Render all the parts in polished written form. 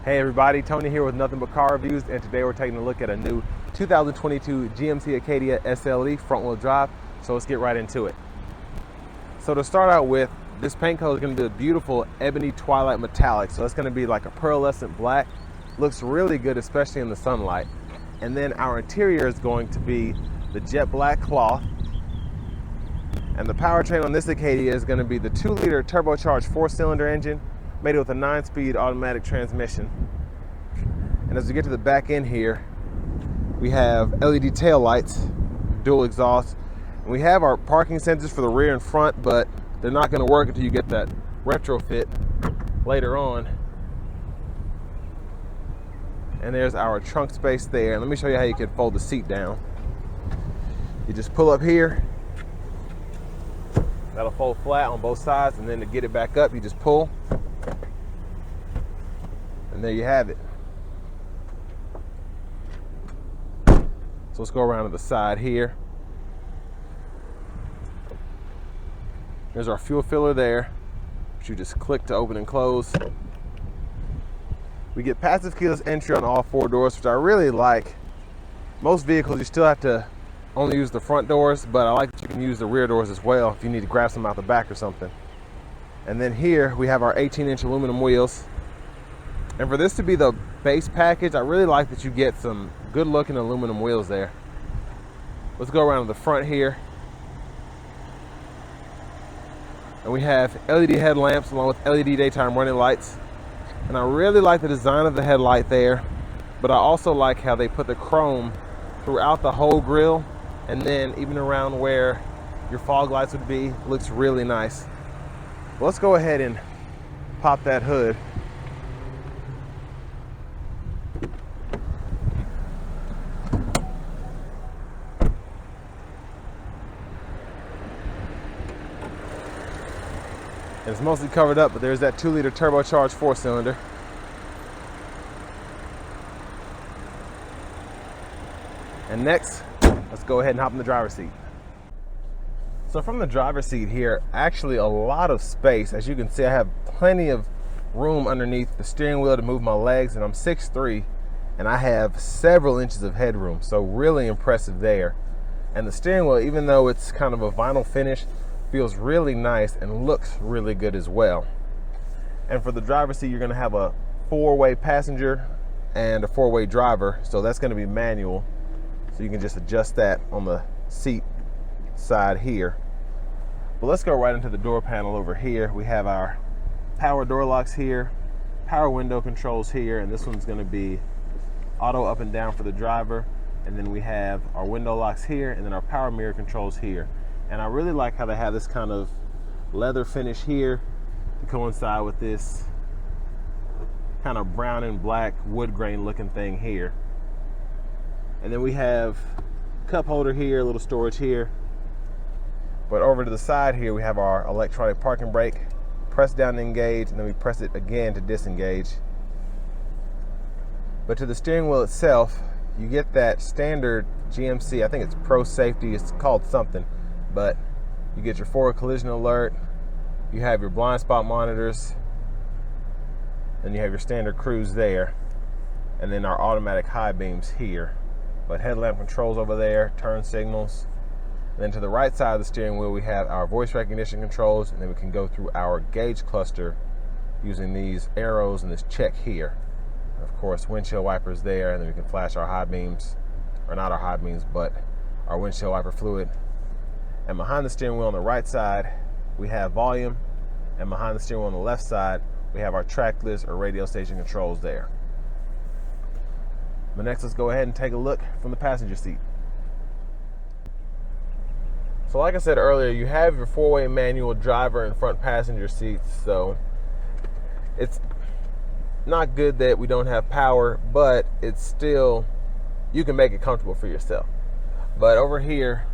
Hey everybody, Tony here with Nothing But Car Reviews, and today we're taking a look at a new 2022 GMC Acadia SLE front-wheel drive, so let's get right into it. So to start out with, this paint color is going to be a beautiful ebony twilight metallic, so it's going to be like a pearlescent black. Looks really good, especially in the sunlight. And then our interior is going to be the jet black cloth, and the powertrain on this Acadia is going to be the 2-liter turbocharged 4-cylinder engine made with a 9-speed automatic transmission. And as we get to the back end here, we have LED tail lights, dual exhaust, and we have our parking sensors for the rear and front, but they're not going to work until you get that retrofit later on. And there's our trunk space there. And let me show you how you can fold the seat down. You just pull up here, that'll fold flat on both sides, and then to get it back up, you just pull. And there you have it. So let's go around to the side here. There's our fuel filler there, which you just click to open and close. We get passive keyless entry on all 4 doors, which I really like. Most vehicles you still have to only use the front doors, but I like that you can use the rear doors as well if you need to grab some out the back or something. And then here we have our 18-inch aluminum wheels. And for this to be the base package, I really like that you get some good looking aluminum wheels there. Let's go around to the front here. And we have LED headlamps along with LED daytime running lights. And I really like the design of the headlight there, but I also like how they put the chrome throughout the whole grille, and then even around where your fog lights would be. Looks really nice. Well, let's go ahead and pop that hood. And it's mostly covered up, but there's that 2-liter turbocharged 4-cylinder. And next, let's go ahead and hop in the driver's seat. So from the driver's seat here, actually a lot of space. As you can see, I have plenty of room underneath the steering wheel to move my legs, and I'm 6'3", and I have several inches of headroom, so really impressive there. And the steering wheel, even though it's kind of a vinyl finish, feels really nice and looks really good as well. And for the driver's seat, you're going to have a 4-way passenger and a 4-way driver, so that's going to be manual. So you can just adjust that on the seat side here. But let's go right into the door panel over here. We have our power door locks here, power window controls here, and this one's going to be auto up and down for the driver. And then we have our window locks here, and then our power mirror controls here. And I really like how they have this kind of leather finish here to coincide with this kind of brown and black wood grain looking thing here. And then we have cup holder here, a little storage here. But over to the side here, we have our electronic parking brake. Press down to engage, and then we press it again to disengage. But to the steering wheel itself, you get that standard GMC, I think it's Pro Safety, it's called something. But you get your forward collision alert, you have your blind spot monitors, and you have your standard cruise there, and then our automatic high beams here. But headlamp controls over there, turn signals. And then to the right side of the steering wheel, we have our voice recognition controls, and then we can go through our gauge cluster using these arrows and this check here. And of course, windshield wipers there, and then we can flash our high beams, or not our high beams, but our windshield wiper fluid. And behind the steering wheel on the right side, we have volume, and behind the steering wheel on the left side, we have our track list or radio station controls there. But next, let's go ahead and take a look from the passenger seat. So like I said earlier, you have your 4-way manual driver and front passenger seats, so it's not good that we don't have power, but it's still, you can make it comfortable for yourself. But over here,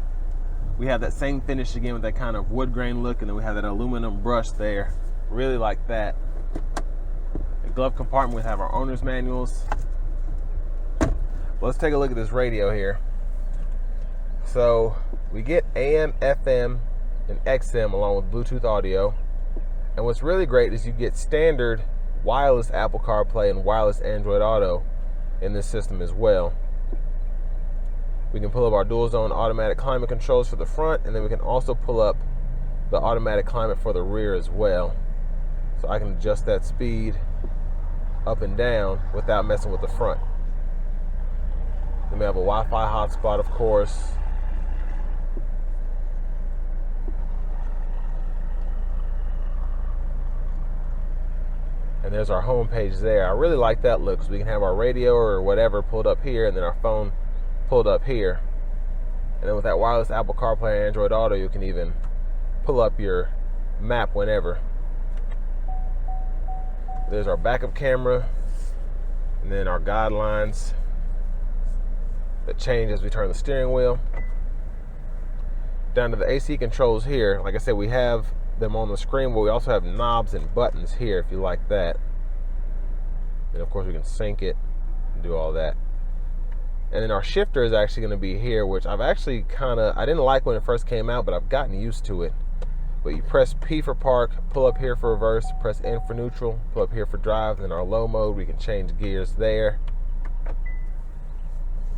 we have that same finish again with that kind of wood grain look, and then we have that aluminum brush there. Really like that. The glove compartment, we have our owner's manuals. Let's take a look at this radio here. So we get AM, FM, and XM along with Bluetooth audio. And what's really great is you get standard wireless Apple CarPlay and wireless Android Auto in this system as well. We can pull up our dual zone automatic climate controls for the front, and then we can also pull up the automatic climate for the rear as well. So I can adjust that speed up and down without messing with the front. Then we have a Wi-Fi hotspot, of course. And there's our home page there. I really like that look because we can have our radio or whatever pulled up here, and then our phone pulled up here. And then with that wireless Apple CarPlay and Android Auto, you can even pull up your map whenever. There's our backup camera, and then our guidelines that change as we turn the steering wheel. Down to the AC controls here. Like I said, we have them on the screen, but we also have knobs and buttons here if you like that. And of course we can sync it and do all that. And then our shifter is actually going to be here, which I've actually I didn't like when it first came out, but I've gotten used to it. But you press P for park, pull up here for reverse, press N for neutral, pull up here for drive. Then our low mode, we can change gears there.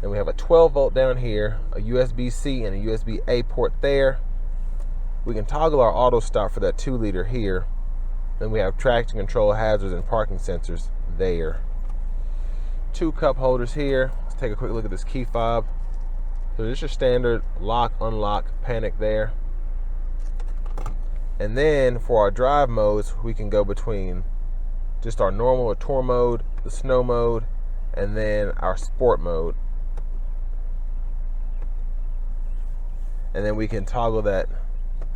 And we have a 12 volt down here, a USB-C and a USB-A port there. We can toggle our auto stop for that 2-liter here. Then we have traction control, hazards, and parking sensors there. 2 cup holders here. Let's take a quick look at this key fob. So this is your standard lock, unlock, panic there. And then for our drive modes, we can go between just our normal or tour mode, the snow mode, and then our sport mode. And then we can toggle that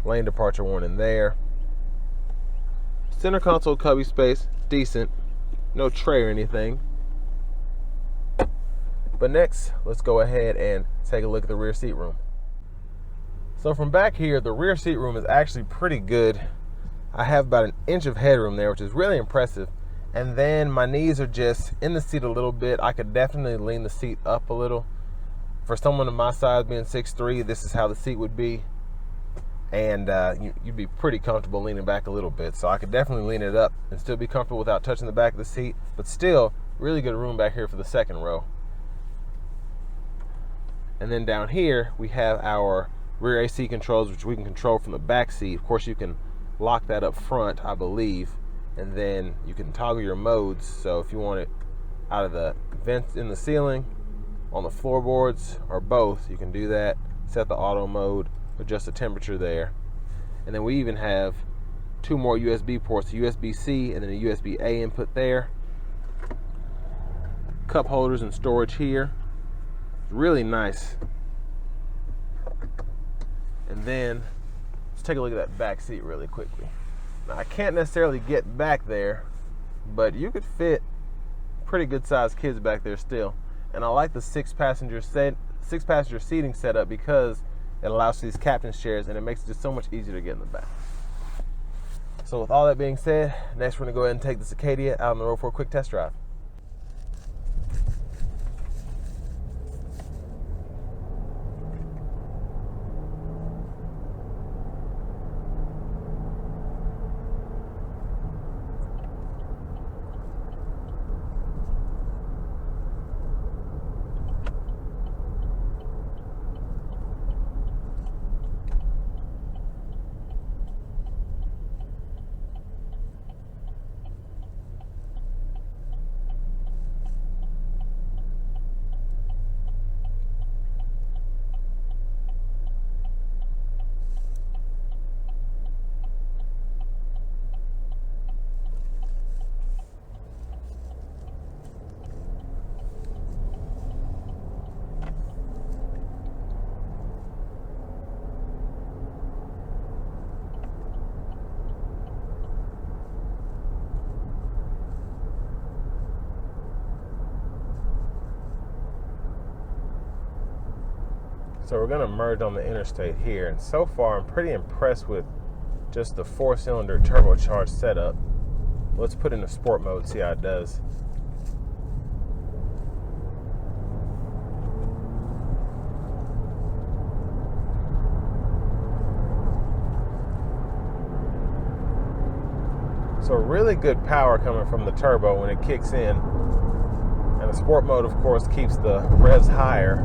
lane departure warning there. Center console cubby space, decent. No tray or anything. But next, let's go ahead and take a look at the rear seat room. So from back here, the rear seat room is actually pretty good. I have about an inch of headroom there, which is really impressive. And then my knees are just in the seat a little bit. I could definitely lean the seat up a little. For someone of my size, being 6'3", this is how the seat would be. And you'd be pretty comfortable leaning back a little bit. So I could definitely lean it up and still be comfortable without touching the back of the seat. But still, really good room back here for the second row. And then down here, we have our rear AC controls, which we can control from the back seat. Of course, you can lock that up front, I believe. And then you can toggle your modes. So if you want it out of the vents in the ceiling, on the floorboards, or both, you can do that. Set the auto mode, adjust the temperature there. And then we even have 2 more USB ports, a USB-C and then a USB-A input there. Cup holders and storage here. Really nice. And then let's take a look at that back seat really quickly. Now I can't necessarily get back there, but you could fit pretty good sized kids back there still. And I like the 6-passenger seating setup because it allows for these captain's chairs, and it makes it just so much easier to get in the back. So with all that being said, next we're gonna go ahead and take this Acadia out on the road for a quick test drive. So we're gonna merge on the interstate here, and so far I'm pretty impressed with just the 4-cylinder turbocharged setup. Let's put it in sport mode, see how it does. So So really good power coming from the turbo when it kicks in. And the sport mode, of course, keeps the revs higher.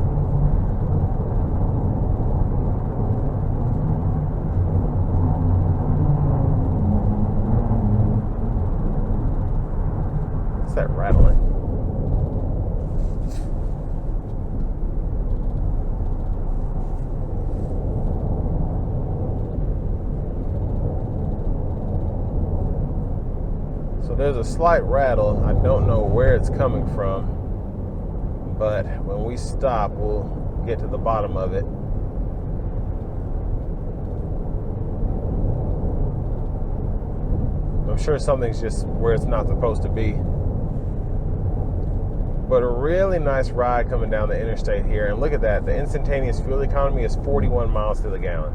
What's that rattling? So there's a slight rattle. I don't know where it's coming from, but when we stop, we'll get to the bottom of it. I'm sure something's just where it's not supposed to be. But a really nice ride coming down the interstate here. And look at that, the instantaneous fuel economy is 41 miles to the gallon.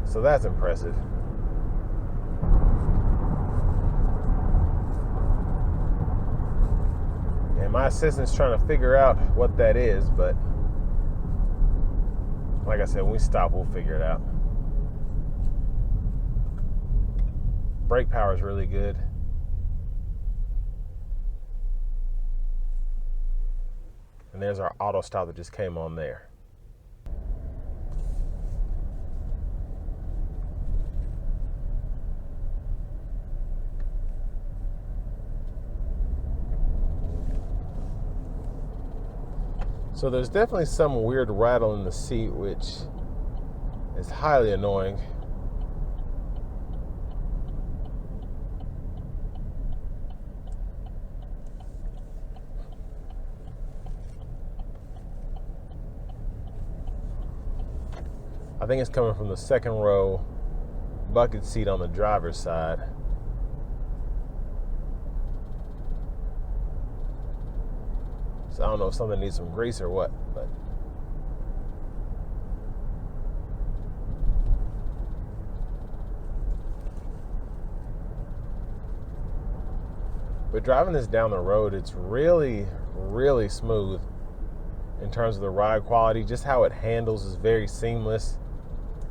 So that's impressive. And my assistant's trying to figure out what that is, but like I said, when we stop, we'll figure it out. Brake power is really good. And there's our auto stop that just came on there. So there's definitely some weird rattle in the seat, which is highly annoying. I think it's coming from the second row bucket seat on the driver's side. So I don't know if something needs some grease or what, but driving this down the road, it's really, really smooth in terms of the ride quality. Just how it handles is very seamless.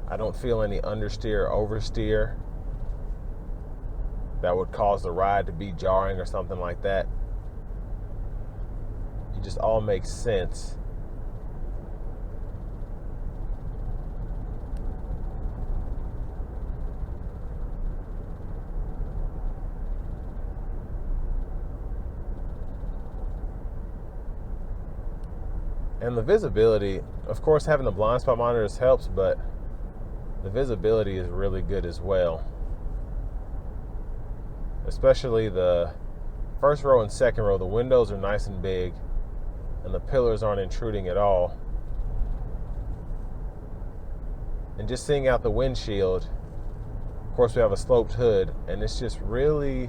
I don't feel any understeer or oversteer that would cause the ride to be jarring or something like that. It just all makes sense. And the visibility, of course, having the blind spot monitors helps, but the visibility is really good as well. Especially the first row and second row, the windows are nice and big and the pillars aren't intruding at all. And just seeing out the windshield, of course we have a sloped hood, and it's just really,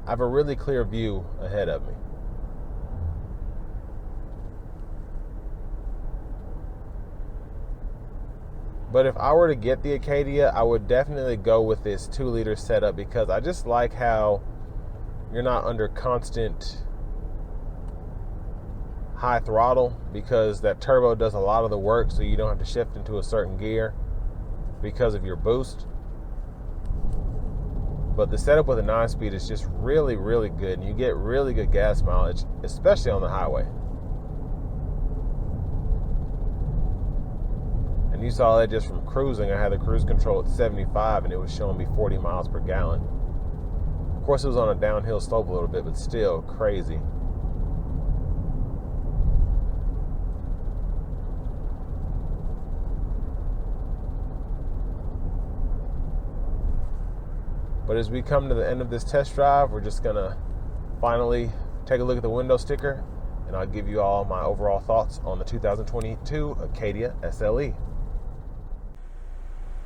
I have a really clear view ahead of me. But if I were to get the Acadia, I would definitely go with this 2-liter setup, because I just like how you're not under constant high throttle, because that turbo does a lot of the work, so you don't have to shift into a certain gear because of your boost. But the setup with a 9-speed is just really, really good, and you get really good gas mileage, especially on the highway. And you saw that just from cruising. I had the cruise control at 75 and it was showing me 40 miles per gallon. Of course, it was on a downhill slope a little bit, but still crazy. But as we come to the end of this test drive, we're just gonna finally take a look at the window sticker, and I'll give you all my overall thoughts on the 2022 Acadia SLE.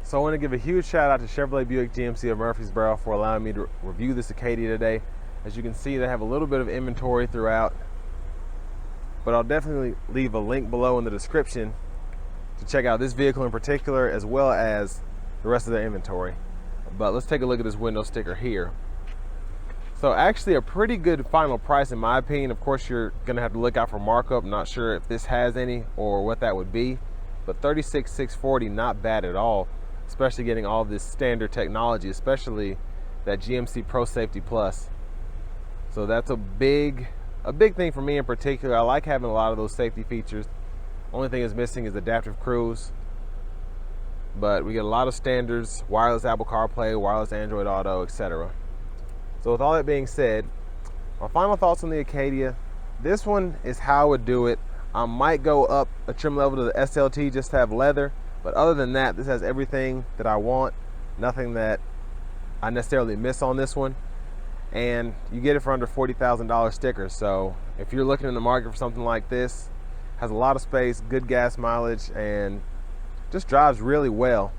So I want to give a huge shout out to Chevrolet Buick GMC of Murfreesboro for allowing me to review this Acadia today. As you can see, they have a little bit of inventory throughout, but I'll definitely leave a link below in the description to check out this vehicle in particular, as well as the rest of their inventory. But let's take a look at this window sticker here. So actually a pretty good final price in my opinion. Of course, you're gonna have to look out for markup. Not sure if this has any or what that would be. but 36,640, not bad at all, especially getting all this standard technology, especially that GMC PRO Safety Plus. So that's a big thing for me in particular. I like having a lot of those safety features. Only thing is missing is adaptive cruise, but we get a lot of standards: wireless Apple CarPlay, wireless Android Auto, etc. So with all that being said, my final thoughts on the Acadia: this one is how I would do it. I might go up a trim level to the SLT just to have leather, but other than that, this has everything that I want. Nothing that I necessarily miss on this one, and you get it for under $40,000 stickers. So if you're looking in the market for something like this, has a lot of space, good gas mileage, and just drives really well.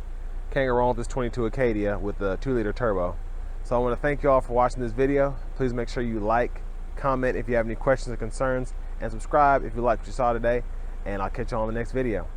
Can't go wrong with this 22 Acadia with the 2-liter turbo. So I want to thank you all for watching this video. Please make sure you like, comment if you have any questions or concerns, and subscribe if you like what you saw today, and I'll catch you on the next video.